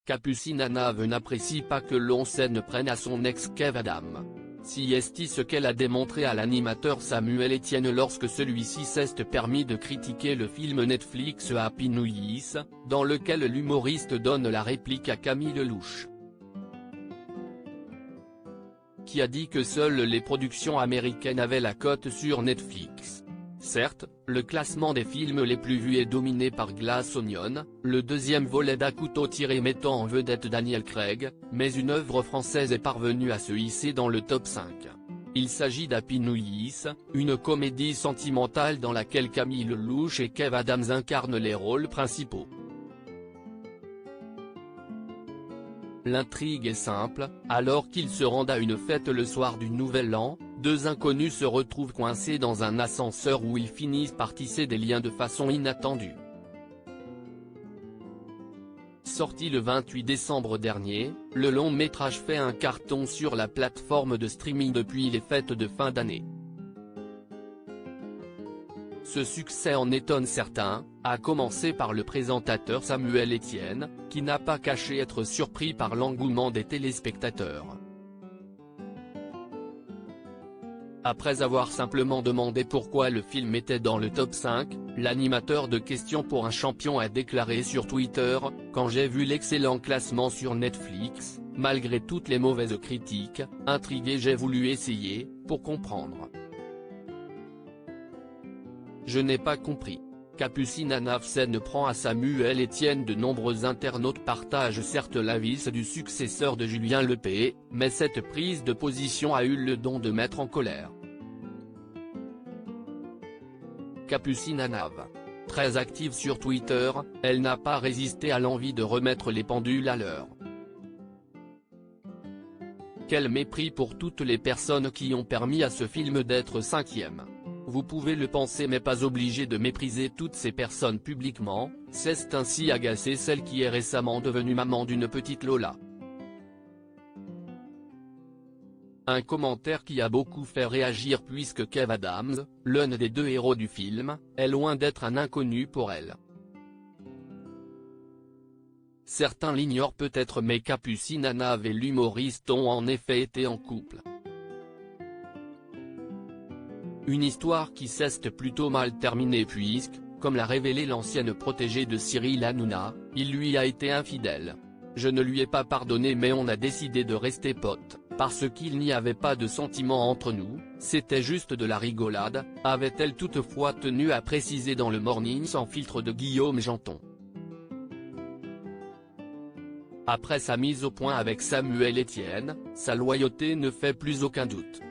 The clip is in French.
Capucine Anave n'apprécie pas que l'on s'en prenne à son ex Kev Adams. Si est ce qu'elle a démontré à l'animateur Samuel Etienne lorsque celui-ci s'est permis de critiquer le film Netflix Happy New Year, dans lequel l'humoriste donne la réplique à Camille Lelouch, qui a dit que seules les productions américaines avaient la cote sur Netflix. Certes, le classement des films les plus vus est dominé par Glass Onion, le deuxième volet d'À couteau tiré mettant en vedette Daniel Craig, mais une œuvre française est parvenue à se hisser dans le top 5. Il s'agit d'Happy New Year, une comédie sentimentale dans laquelle Camille Lelouch et Kev Adams incarnent les rôles principaux. L'intrigue est simple, alors qu'ils se rendent à une fête le soir du Nouvel An, deux inconnus se retrouvent coincés dans un ascenseur où ils finissent par tisser des liens de façon inattendue. Sorti le 28 décembre dernier, le long métrage fait un carton sur la plateforme de streaming depuis les fêtes de fin d'année. Ce succès en étonne certains, à commencer par le présentateur Samuel Etienne, qui n'a pas caché être surpris par l'engouement des téléspectateurs. Après avoir simplement demandé pourquoi le film était dans le top 5, l'animateur de Questions pour un champion a déclaré sur Twitter « Quand j'ai vu l'excellent classement sur Netflix, malgré toutes les mauvaises critiques, intrigué j'ai voulu essayer, pour comprendre. Je n'ai pas compris. » Capucine Anave s'en prend à Samuel Etienne. De nombreux internautes partagent certes l'avis du successeur de Julien Lepé, mais cette prise de position a eu le don de mettre en colère Capucine Anave. Très active sur Twitter, elle n'a pas résisté à l'envie de remettre les pendules à l'heure. Quel mépris pour toutes les personnes qui ont permis à ce film d'être 5e. Vous pouvez le penser mais pas obligé de mépriser toutes ces personnes publiquement, c'est ainsi agacé celle qui est récemment devenue maman d'une petite Lola. Un commentaire qui a beaucoup fait réagir puisque Kev Adams, l'un des deux héros du film, est loin d'être un inconnu pour elle. Certains l'ignorent peut-être mais Capucine Anave et l'humoriste ont en effet été en couple. Une histoire qui s'est plutôt mal terminée puisque, comme l'a révélé l'ancienne protégée de Cyril Hanouna, il lui a été infidèle. Je ne lui ai pas pardonné mais on a décidé de rester potes, parce qu'il n'y avait pas de sentiments entre nous, c'était juste de la rigolade, avait-elle toutefois tenu à préciser dans le Morning sans filtre de Guillaume Janton. Après sa mise au point avec Samuel Etienne, sa loyauté ne fait plus aucun doute.